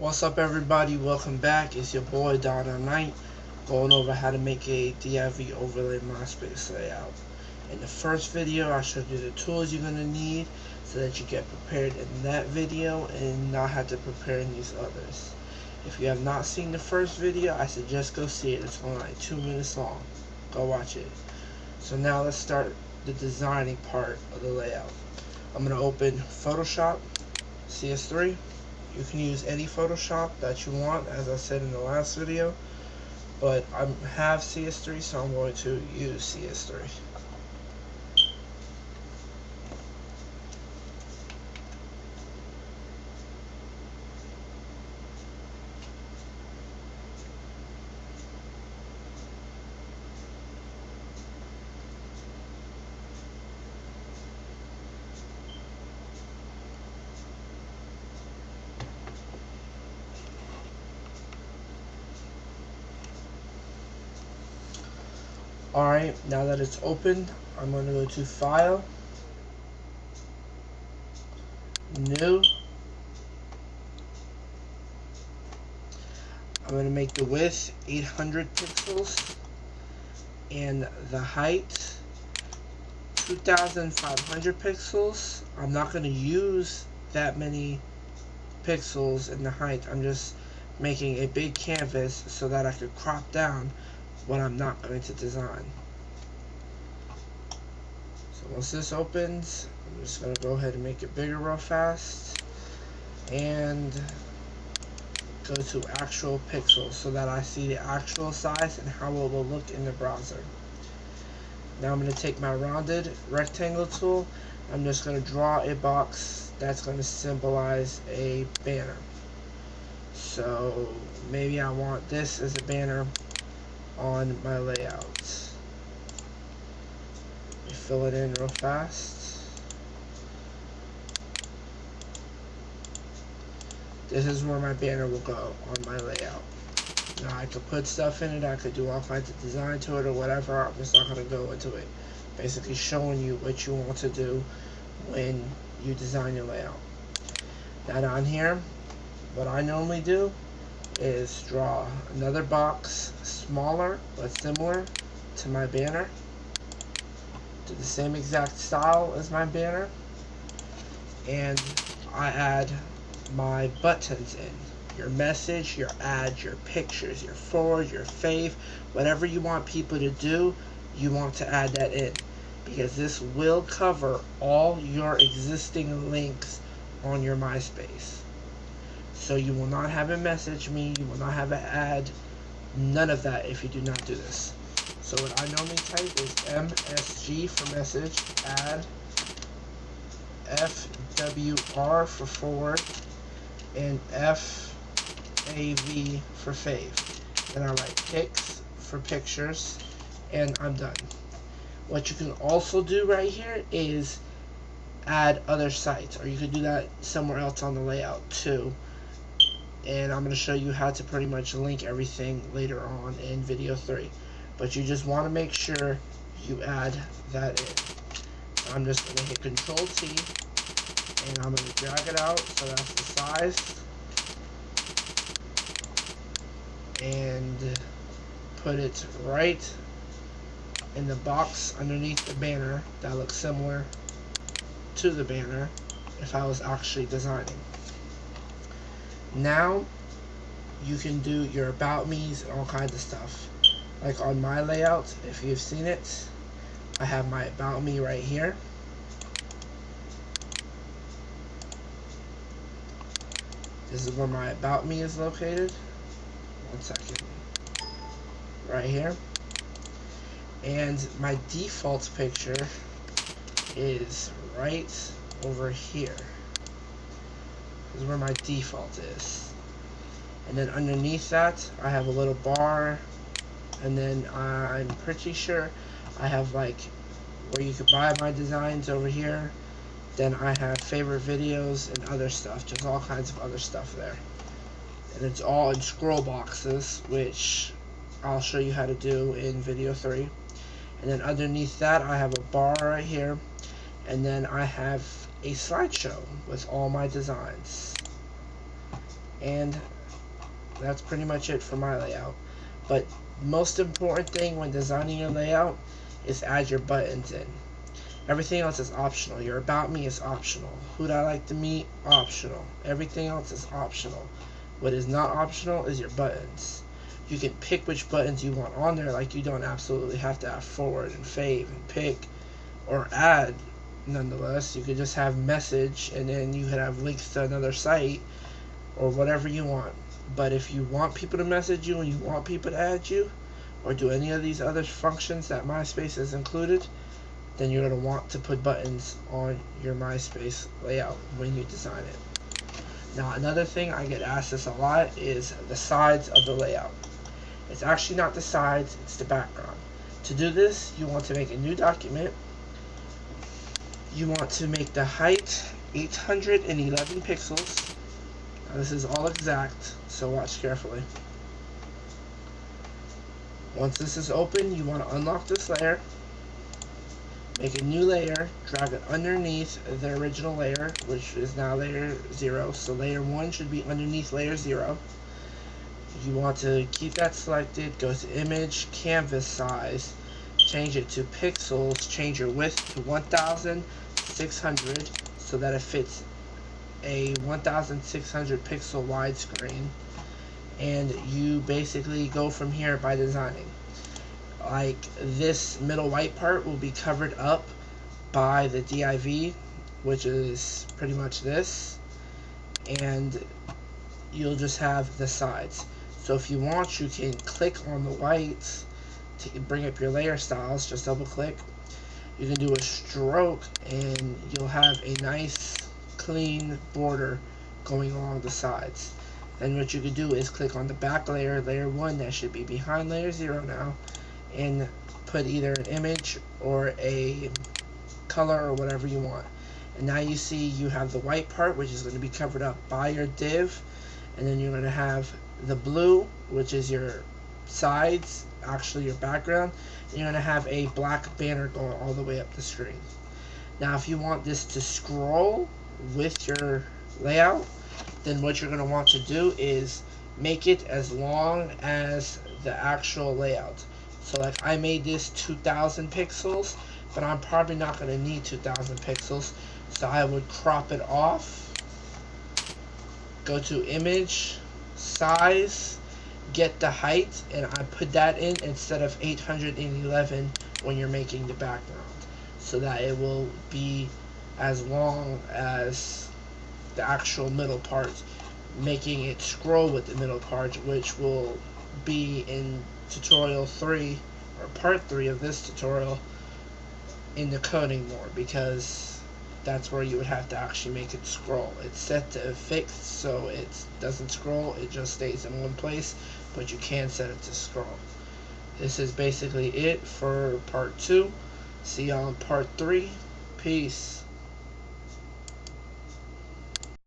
What's up, everybody? Welcome back. It's your boy Don Knight, going over how to make a DiV overlay MySpace layout. In the first video, I showed you the tools you're going to need so that you get prepared in that video and not have to prepare in these others. If you have not seen the first video, I suggest go see it. It's only like 2 minutes long. Go watch it. So now let's start the designing part of the layout. I'm going to open Photoshop, CS3. You can use any Photoshop that you want, as I said in the last video, but I have CS3, so I'm going to use CS3. Alright, now that it's opened, I'm going to go to File, New. I'm going to make the width 800 pixels and the height 2500 pixels. I'm not going to use that many pixels in the height. I'm just making a big canvas so that I could crop down what I'm not going to design. So once this opens, I'm just going to go ahead and make it bigger real fast and go to actual pixels so that I see the actual size and how it will look in the browser. Now I'm going to take my rounded rectangle tool. I'm just going to draw a box that's going to symbolize a banner. So maybe I want this as a banner on my layout. Let me fill it in real fast. This is where my banner will go on my layout. Now I could put stuff in it, I could do all kinds of design to it or whatever. I'm just not going to go into it. Basically showing you what you want to do when you design your layout. Now down here, what I normally do is draw another box smaller but similar to my banner, to the same exact style as my banner, and I add my buttons in. Your message, your ads, your pictures, your forward, your fave, whatever you want people to do, you want to add that in, because this will cover all your existing links on your MySpace. So you will not have a message me, you will not have an ad, none of that if you do not do this. So what I normally type is MSG for message, add, FWR for forward, and FAV for fave. Then I write pics for pictures, and I'm done. What you can also do right here is add other sites, or you could do that somewhere else on the layout too. And I'm going to show you how to pretty much link everything later on in video 3. But you just want to make sure you add that in. I'm just going to hit Control T, and I'm going to drag it out so that's the size, and put it right in the box underneath the banner that looks similar to the banner if I was actually designing. Now you can do your about me's and all kinds of stuff. Like on my layout, if you've seen it, I have my about me right here. This is where my about me is located. 1 second. Right here. And my default picture is right over here. This is where my default is. And then underneath that, I have a little bar. And then I'm pretty sure I have like where you could buy my designs over here. Then I have favorite videos and other stuff, just all kinds of other stuff there. And it's all in scroll boxes, which I'll show you how to do in video 3. And then underneath that, I have a bar right here. And then I have a slideshow with all my designs. And That's pretty much it for my layout. But most important thing when designing your layout is add your buttons in. Everything else is optional. Your about me is optional. Who'd I like to meet? Optional. Everything else is optional. What is not optional is your buttons. You can pick which buttons you want on there, like you don't absolutely have to have forward and fave and pick or add. Nonetheless, you could just have message and then you could have links to another site or whatever you want. But if you want people to message you and you want people to add you or do any of these other functions that MySpace has included, then you're going to want to put buttons on your MySpace layout when you design it. Now, another thing I get asked this a lot is the sides of the layout. It's actually not the sides, it's the background. To do this, you want to make a new document. You want to make the height 811 pixels. Now, this is all exact, so watch carefully. Once this is open, you want to unlock this layer. Make a new layer, drag it underneath the original layer, which is now layer 0. So layer 1 should be underneath layer 0. You want to keep that selected, go to image, canvas size, change it to pixels, change your width to 1600 so that it fits a 1600 pixel widescreen. And you basically go from here by designing. Like this middle white part will be covered up by the DiV, which is pretty much this, and you'll just have the sides. So if you want, you can click on the whites to bring up your layer styles. Just double click. You can do a stroke and you'll have a nice clean border going along the sides. Then what you can do is click on the back layer, layer 1, that should be behind layer 0 now, and put either an image or a color or whatever you want. And now you see you have the white part, which is going to be covered up by your div, and then you're going to have the blue, which is your sides, actually your background, and you're going to have a black banner going all the way up the screen. Now if you want this to scroll with your layout, then what you're going to want to do is make it as long as the actual layout. So like I made this 2000 pixels, but I'm probably not going to need 2000 pixels, so I would crop it off, go to image, size, get the height, and I put that in instead of 811 when you're making the background, so that it will be as long as the actual middle part, making it scroll with the middle part, which will be in tutorial 3 or part 3 of this tutorial in the coding more, because that's where you would have to actually make it scroll. It's set to fixed, so it doesn't scroll, it just stays in one place, but you can set it to scroll. This is basically it for part 2. See y'all in part 3. Peace.